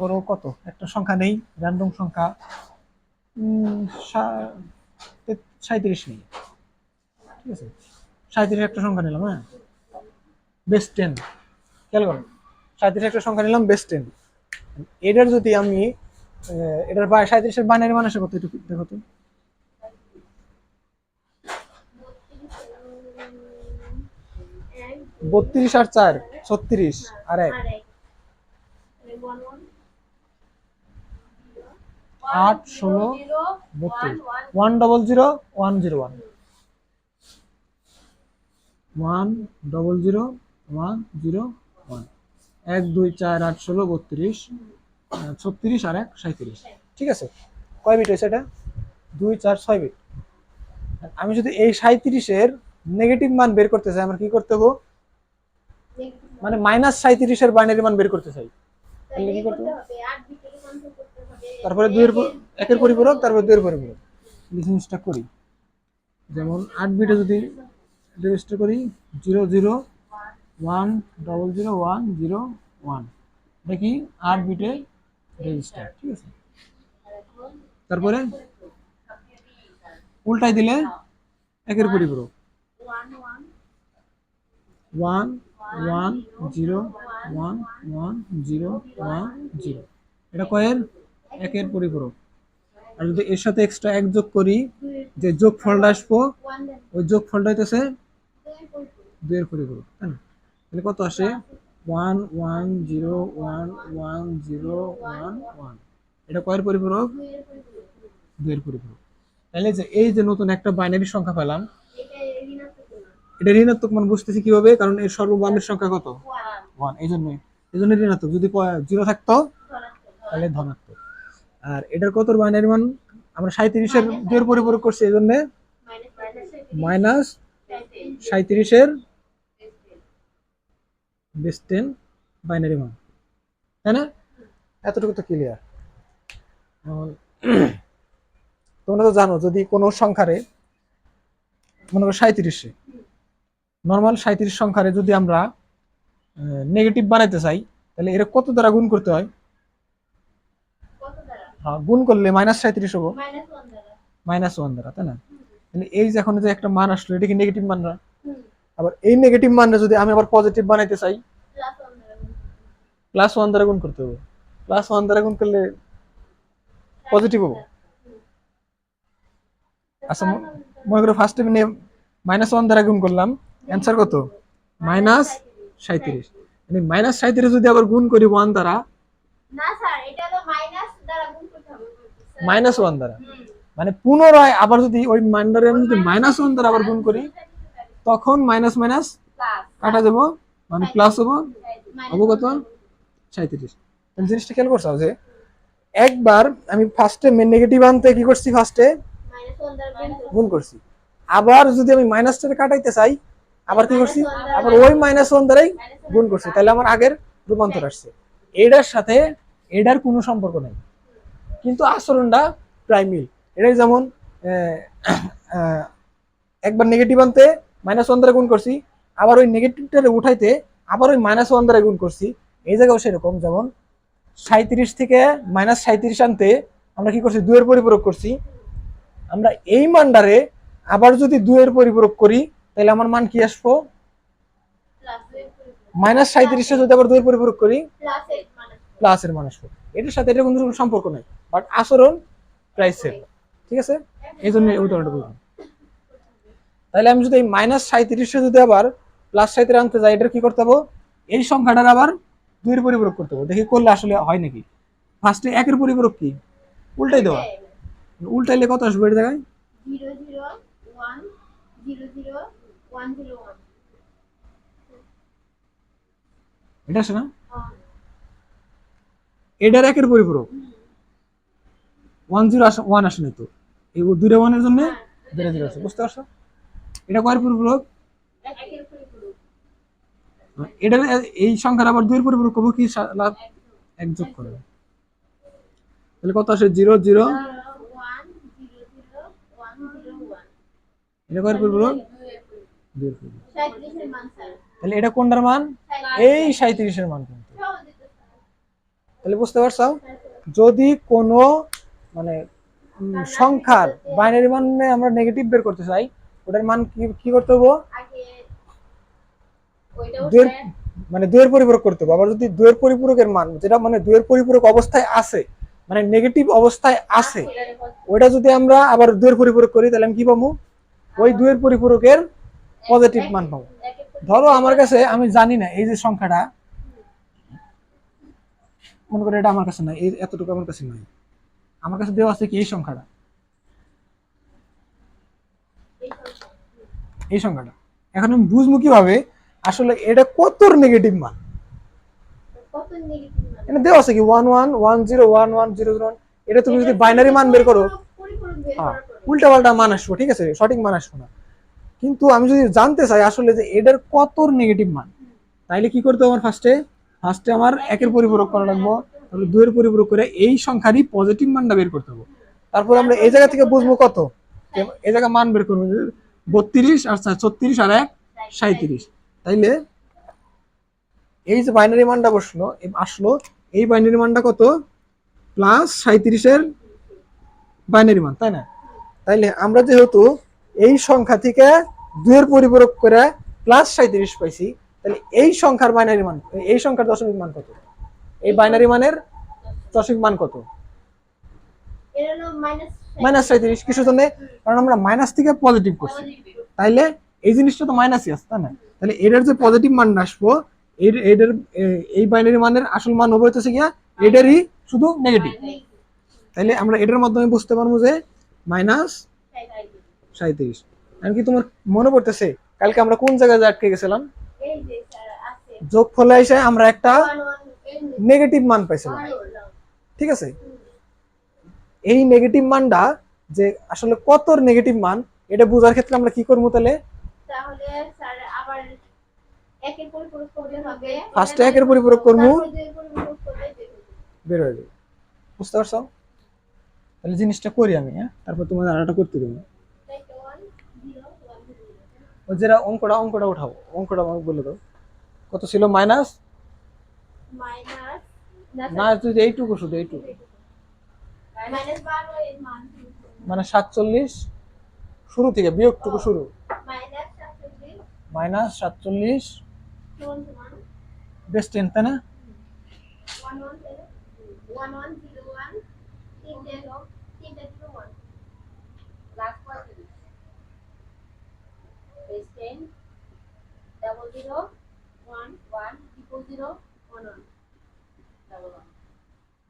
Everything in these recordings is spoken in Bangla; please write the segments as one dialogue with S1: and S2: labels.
S1: বড় কত একটা সংখ্যা নেই, র্যান্ডম সংখ্যা 37 নেই, ঠিক আছে। 37 একটা সংখ্যা নিলাম, হ্যাঁ, বেস 10, খেয়াল করো, 37 একটা সংখ্যা নিলাম বেস 10। এটার যদি আমি এটার 37-এর বাইনারি মান আসে কত, একটু দেখো তো। 32 আর 4 36 আর 1 8 16 32 100 101 100 101 1 2 4 8 16 32 36 আর 1 37, ঠিক আছে। কয় বিট হয়েছে এটা? 2 4 6 বিট। আমি যদি এই 37-এর নেগেটিভ মান বের করতে চাই, আমার কি করতে হবে? মানে -37-এর বাইনারি মান বের করতে চাই, তাহলে কি করতে হবে? তারপরে 1-এর পরিপূরক, তারপরে 2-এর পরিপূরক। জিনিসটা করি, যেমন 8 বিটে যদি রেজিস্টার করি 0 0 1 0 0 1 0 1, দেখি 8 বিটে রেজিস্টার, ঠিক আছে। তারপরে উল্টাই দিলে 1-এর পরিপূরক 1 1 0 1 1 0 1 0, এটা কয়ের? 1-এর পরিপূরক। আর যদি এর সাথে এক্সট্রা 1 যোগ করি, যে যোগ ফলটা আসবো, ওই যোগ ফলটা হইতেছে 2-এর পরিপূরক, তাই না? তাহলে কত আসে? 1 1 0 1 1 0 1 1, এটা কয়ের পরিপূরক? 2-এর পরিপূরক। তাহলে যে এই যে নতুন একটা বাইনারি সংখ্যা পেলাম, এটা ঋণাত্মক মান বুঝতেছি কিভাবে? কারণ এর সর্ববামের সংখ্যা কত? 1, এই জন্য ঋণাত্মক। যদি 0 থাকতো তাহলে ধনাত্মক। আর এটার কত বাইনারি মান? আমরা 37-এর 2-এর পরিপূরক করছি, এই জন্য -37-এর বেস 10 বাইনারি মান, তাই না? এতটুকু তো ক্লিয়ার। তোমরা তো জানো, যদি কোনো সংখ্যারে, মনে করো 37-এ, নর্মাল 37 সংখ্যারে যদি আমরা নেগেটিভ বানাইতে চাই, তাহলে এর কত দ্বারা গুণ করতে হয়? হ্যাঁ, গুণ করলে -37 হবো, -1 দ্বারা, তাই না? তাহলে এই যে এখন যে একটা মান আসলো, এটা কি নেগেটিভ মান না? আবার এই নেগেটিভ মানটা যদি আমি আবার পজিটিভ বানাইতে চাই, +1 দ্বারা গুণ করতে হবে। +1 দ্বারা গুণ করলে পজিটিভ হবো। আচ্ছা, মনে করো ফার্স্টে -1 দ্বারা গুণ করলাম, অ্যান্সার কত? -37। মানে -37 যদি আবার গুণ করি 1 দ্বারা, না স্যার, এটা তো মাইনাস দ্বারা গুণ করতে হবে, -1 দ্বারা, মানে পুনরায় আবার যদি ওই মানটারে আমি যদি -1 দ্বারা আবার গুণ করি, তখন মাইনাস মাইনাস কাটা যাবো, মানে প্লাস হবো, হবো কত? 37। জিনিসটা খেয়াল করছো যে একবার আমি ফার্স্টে নেগেটিভ আনতে কি করছি, ফার্স্টে গুণ করছি, আবার যদি আমি মাইনাসটা কাটাইতে চাই, আবার কি করছি, আবার ওই -1 দ্বারাই গুণ করছি, তাহলে আমার আগের রূপান্তর আসছে। এটার সাথে এটার কোনো সম্পর্ক নাই, কিন্তু আচরণটা প্রায় মিল। এটাই যেমন একবার নেগেটিভ আনতে -1 দ্বারা গুণ করছি, আবার ওই নেগেটিভটা উঠাইতে আবার ওই -1 দ্বারা গুণ করছি। এই জায়গাও সেরকম, যেমন 37 থেকে -37 আনতে আমরা কি করছি, 2-এর পরিপূরক করছি। আমরা এই মানটারে আবার যদি 2-এর পরিপূরক করি, তাহলে আমার মান কি আসবো? -37 যদি আবার 2-এর পরিপূরক করি, প্লাসের মান আসবো। এটার সাথে এটা কোনো সম্পর্ক নাই, বাট আচরণ প্রায় সেম, ঠিক আছে। এই জন্য এই উদাহরণটা বললাম। তাহলে আমি যদি এই -37 যদি আবার +37 আনতে যাই, এটা কি করতে হবে? এই সংখ্যাটার আবার 2-এর পরিপূরক করতে হবে। দেখি করলে আসলে হয় নাকি। ফার্স্টে 1-এর পরিপূরক কি? উল্টাই দেওয়া। উল্টাইলে কত আসবে এর জায়গায়? 0 0 1 0 0 1 0 1, এটা আসে না? এটার 1-এর পরিপূরক 1 0 1 আসে না তো, এই 2 1 এর জন্য 0 0 আছে, বুঝতে পারছো? এটা কয়ের পরিপূরক? 1-এর পরিপূরক। এটা এই সংখ্যার আবার 2-এর পরিপূরক করব কি, লাভ 1 যোগ করব, তাহলে কত আসে? 0 0 1 0 0 1 0 1, এটা কয়ের পরিপূরক? 2-এর পরিপূরক। 37 এর মান স্যার, তাহলে এটা কোনটার মান? এই 37 এর মান। কিন্তু তাহলে বুঝতে পারছো, যদি কোনো মানে সংখ্যার বাইনারি মানে আমরা নেগেটিভ বের করতে চাই, ওটার মান কি কি করতে হবে, দুইয়ের মানে দুইয়ের পরিপূরক করতে হবে। আবার যদি দুইয়ের পরিপূরকের মান যেটা মানে দুইয়ের পরিপূরক অবস্থায় আছে, মানে নেগেটিভ অবস্থায় আছে, ওইটা যদি আমরা আবার দুইয়ের পরিপূরক করি, তাহলে আমি কি পাবো, ওই দুইয়ের পরিপূরকের পজিটিভ মান পাবো। ধরো আমার কাছে, আমি জানি না এই যে সংখ্যাটা, মনে করে এটা আমার কাছে নাই, এই এতটুকু আমার কাছে নাই, আমার কাছে দেওয়া আছে কি এই সংখ্যাটা, এই সংখ্যাটা। এখন আমি বুঝবো কিভাবে আসলে এটা কত নেগেটিভ মান, এটা দেওয়া আছে কি 11101101, এটা তুমি যদি বাইনারি মান বের করো, হ্যাঁ উল্টা পাল্টা মান আসবো, ঠিক আছে, সঠিক মান আসবো না। কিন্তু আমি যদি জানতে চাই আসলে যে এটার কত নেগেটিভ মান, তাইলে কি করতে হবে, আমার ফার্স্টে আমার একের পরিপূরক করা লাগবো, তাহলে দুইয়ের পরিপূরক করে এই সংখ্যারই পজিটিভ মানটা বের করতে হবে। তারপর আমরা এই জায়গা থেকে বুঝবো কত, এই জায়গা মান বের করবো 32 আর 36 আর 1 37। তাইলে এই যে বাইনারি মানটা আসলো, এই বাইনারি মানটা কত, প্লাস 37-এর বাইনারি মান, তাই না? তাইলে আমরা যেহেতু এই সংখ্যা থেকে দুইয়ের পরিপূরক করে প্লাস 37 পাইছি, তাহলে এই সংখ্যার বাইনারি মান, এই সংখ্যার দশমিক মান কত, এই বাইনারি মানের দশমিক মান কত, -37। কিসের জন্য? কারণ আমরা মাইনাস থেকে পজিটিভ করছি, তাইলে এই জিনিসটা তো মাইনাসই আছে, তাই না? তাহলে এটার যে পজিটিভ মান আসবো, এটার এই বাইনারি মানের আসল মান হবে হচ্ছে গিয়া এটারই শুধু নেগেটিভ। তাইলে আমরা এটার মাধ্যমে বুঝতে পারবো যে -37। এমনকি তোমার মনে পড়তেছে কালকে আমরা কোন জায়গায় আটকে গেছিলাম, যোগফলে এসে আমরা একটা নেগেটিভ মান পাইছিলাম, ঠিক আছে? এই নেগেটিভ মানটা যে আসলে কত নেগেটিভ মান, এটা বোঝার ক্ষেত্রে আমরা কি করবো, তাহলে স্যার আবার একের পরিপূরক করতে হবে, ফার্স্টে একের পরিপূরক করব, বের হয়ে যাবে। বুঝতে পারছো? তাহলে জিনিসটা করি আমি, হ্যাঁ, তারপর তোমাদের আরেকটা করতে দেবো। ও যেটা অঙ্কটা উঠাও, অঙ্কটা আমাকে বলে দাও, কত ছিল, মাইনাস না তুই এইটুকু, শুধু এইটুকু, মানে 47 শুরু থেকে বিয়োগটুকু শুরু, -47 বেস 10, তাই না?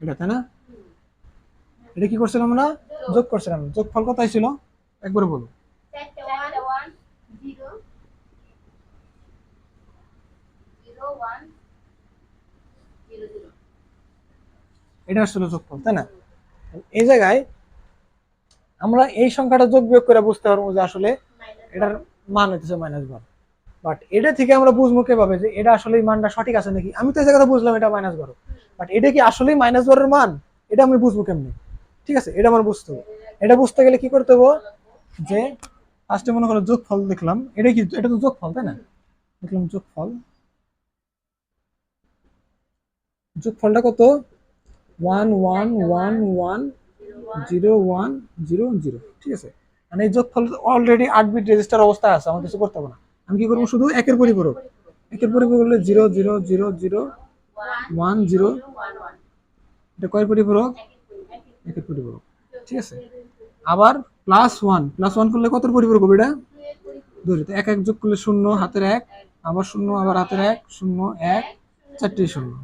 S1: এটা তাই না? এটা কি করছিলাম আমরা, যোগ করছিলাম, যোগফল কত ছিল একবার বলো, এটা আসলে যোগফল, তাই না? এই জায়গায় আমরা এই সংখ্যাটা যোগ বিয়োগ করে বুঝতে পারবো যে আসলে এটার মান হচ্ছে -12। বাট এটা থেকে আমরা বুঝবো কিভাবে যে এটা আসলে মানটা সঠিক আছে নাকি? আমি তো এই জায়গাটা বুঝলাম এটা -12, বাট এটা কি আসলেই -12 এর মান, এটা আমি বুঝবো কেমনে? ঠিক আছে, এটা আমার বুঝতে হবে। এটা বুঝতে গেলে কি করতে হবে, যে ফার্স্টে মনে করো যোগফল দেখলাম, এটা কি, এটা তো যোগফল, তাই না? দেখলাম যোগফলটা কত, 11110100, ঠিক আছে? মানে এই যোগফল অলরেডি 8 বিট রেজিস্টার অবস্থায় আছে, আমার কিছু করতে হবে না। আমি কি করবো, শুধু একের পরিপূরক করলে 000010, এটা কয়ের পরিপূরক, একের পরিপূরক, ঠিক আছে? আবার +1 করলে কত পরিপূরক হবে, এটা 2, এক এক যোগ করলে 0 হাতের 1, আবার 0 আবার হাতের 1, 0 1 4টি 0।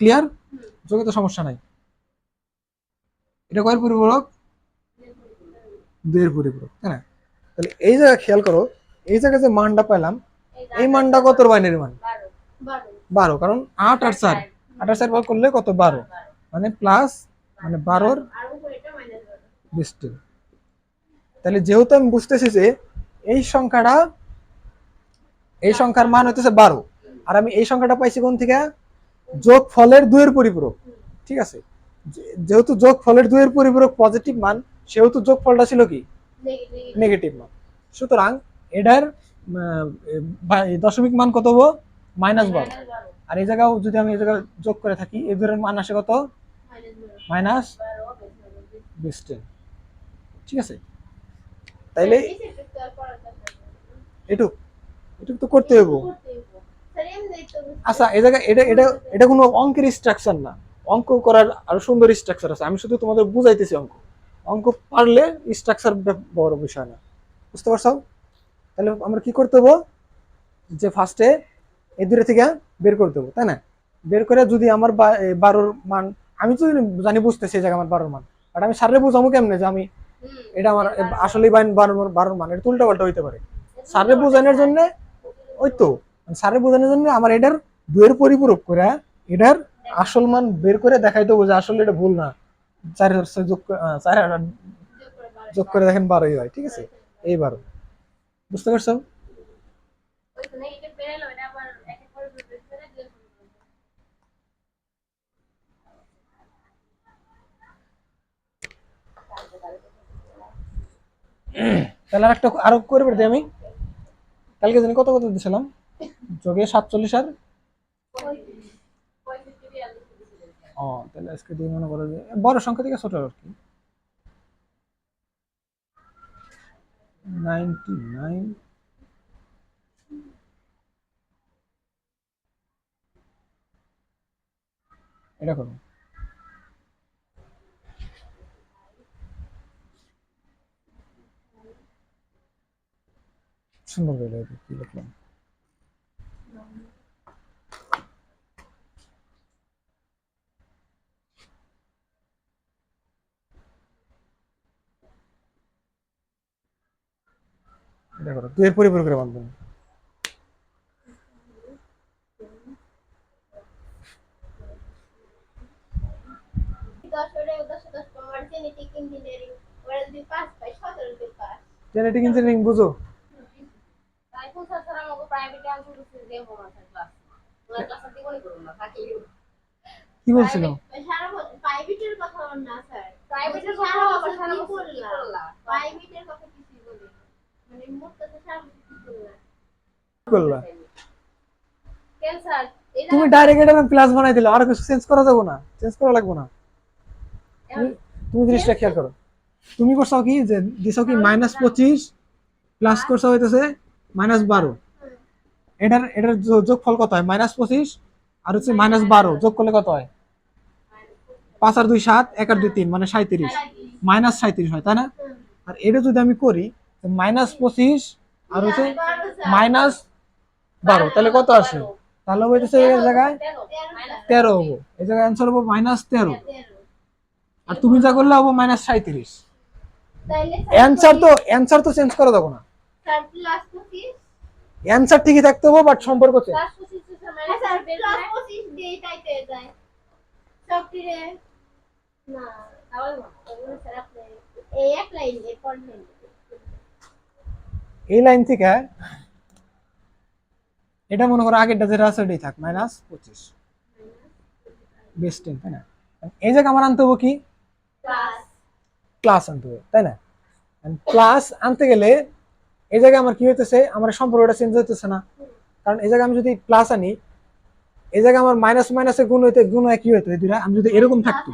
S1: ক্লিয়ার? যোগে তো সমস্যা নাই। এটা কয়ের পরিপূরক, 2 এর পরিপূরক, তাই না? তাহলে এই জায়গা খেয়াল করো, এই জায়গায় যে মানটা পেলাম, এই মানটা কত বাইনারি মান, 12, কারণ 8 আর 4 ভাগ করলে কত, 12, মানে প্লাস, মানে 12-র বেস্টে। তাহলে যেহেতু আমি বুঝতেছি যে এই সংখ্যার মান হইতেছে 12, আর আমি এই সংখ্যাটা পাইছি কোন থেকে, যোগফলের 2 এর পরিপূরক, ঠিক আছে? যেহেতু যোগফলের 2 এর পরিপূরক পজিটিভ মান, সেহেতু যোগফলটা ছিল কি, নেগেটিভ মান। সুতরাং এটার দশমিক মান কত হবো, -12। আর এই জায়গাও যদি আমি এই জায়গায় যোগ করে থাকি, এই দুটোর মান আসে কত? -20। ঠিক আছে, তাইলে এটুক এটুক তো করতে হবে। আচ্ছা, এই জায়গায় এটা এটা এটা কোনো অঙ্কের স্ট্রাকচার না, অঙ্ক করার আরো সুন্দর স্ট্রাকচার আছে, আমি শুধু তোমাদের বুঝাইতেছি। অঙ্ক অঙ্ক পারলে স্ট্রাকচার বড় বিষয় না, বুঝতে পারছো? তাহলে আমরা কি করতে হবো, যে ফার্স্টে এই দুটো থেকে বের করে দেবো, তাই না? বের করে যদি আমার 12-র মান, আমি তো জানি বুঝতেছি এই জায়গায় আমার 12-র মান, বাট আমি স্যারে বুঝাবো কেমনে যে আমি এটা আমার আসলেই 12-র মান? এটা উল্টা পাল্টা হইতে পারে। স্যারে বোঝানোর জন্য, ওই তো স্যারে বোঝানোর জন্য আমার এটার দুয়ের পরিপূরক করে এটার আসল মান বের করে দেখাই দেবো যে আসলে এটা ভুল না। 4 যোগ 4 যোগ করে দেখেন 12ই হয়। ঠিক আছে, এই 12, বুঝতে পারছো? তাহলে আরেকটা আরো করে বের দিই আমি। কালকে জানি কত কত দিয়েছিলাম, যোগে 47 আর তাহলে আজকে দিয়ে মনে করো যে বড় সংখ্যা থেকে ছোট আর কি, 99। এটা করো, সুন্দর করে কি লিখলাম। এটা করো, তুই এর পরিপূরক করে বাঁধবেন। জেনেটিক ইঞ্জিনিয়ারিং বুঝো? কি বলছিল? তুমি ডাইরেক্ট এটা প্লাস বানাই দিলে, আর কিছু চেঞ্জ করা যাবে না, চেঞ্জ করা লাগবে না। তুমি জিনিসটা খেয়াল করো, তুমি করছো কি যে দিছো কি -25 প্লাস করছো হইতেছে -12। এটার এটার যোগফল কত হয়? -25 আর হচ্ছে -12 যোগ করলে কত হয়? 5 আর 2 7, 1 আর 2 3, মানে 37, -37 হয়, তাই না? আর এটা যদি আমি করি -25 আর হচ্ছে -12, তাহলে কত আসে? তাহলে হইতেছে এই জায়গায় 13 হবো, এই জায়গায় অ্যান্সার হবো -13। আর তুমি যা করলে হবো -37। অ্যান্সার তো চেঞ্জ করা যাবে না, অ্যান্সার ঠিকই থাকতে হবে, বাট সম্পর্ক চেঞ্জ। এই লাইন থেকে এটা মনে করো আগেরটা যেটা আছে ওটাই থাক, -25 বেস 10, তাই না? এই জায়গায় আমার আনতে হবে কি? প্লাস আনতে হবে, তাই না? প্লাস আনতে গেলে এই জায়গায় আমার কি হইতেছে, আমার সম্পর্কটা চেঞ্জ হইতেছে না, কারণ এই জায়গায় আমি যদি প্লাস আনি, এই জায়গায় আমার মাইনাস মাইনাসে গুণ হয় কি হইতো? এই দুইটা আমি যদি এরকম থাকতো,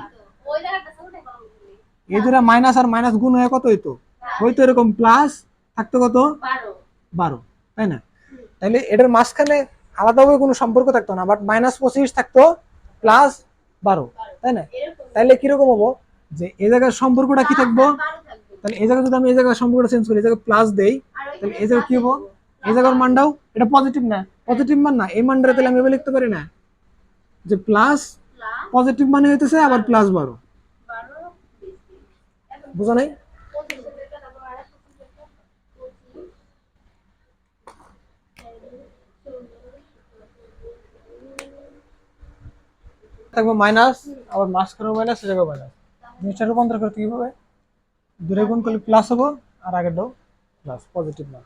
S1: এই দুইটা মাইনাস আর মাইনাস গুণ হয়ে কত হইতো? হইতো এরকম প্লাস, থাকতো কত? 12, তাই না? তাইলে এটার মাঝখানে আলাদাভাবে কোনো সম্পর্ক থাকতো না, বাট -25 থাকতো +12, তাই না? তাইলে কিরকম হবো, যে এই জায়গার সম্পর্কটা কি থাকবো? তাহলে এই জায়গায় যদি আমি এই জায়গার সম্পর্কটা চেঞ্জ করি, এই জায়গায় প্লাস দেই, তাহলে এই জায়গায় কি হবো? এই জায়গার মানটাও এটা পজিটিভ না, পজিটিভ মান না, এই মানটা তাহলে আমি এভাবে লিখতে পারি না যে প্লাস পজিটিভ মানে হইতেছে আবার +12, বুঝা নাই? থাকবে মাইনাস, আবার মাঝখানে মাইনাস, এই জায়গায় মাইনাস, জিনিসটা রূপান্তর করতে কি হবে? দুটো গুণ করলে প্লাস হবো, আর আগেরটাও প্লাস, পজিটিভ না।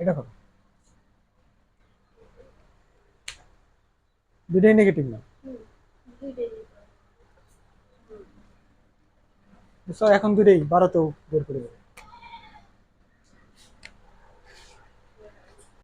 S1: এটা করো, দুটাই নেগেটিভ না। এখন দুটাই 12তেও বের করে দেবে।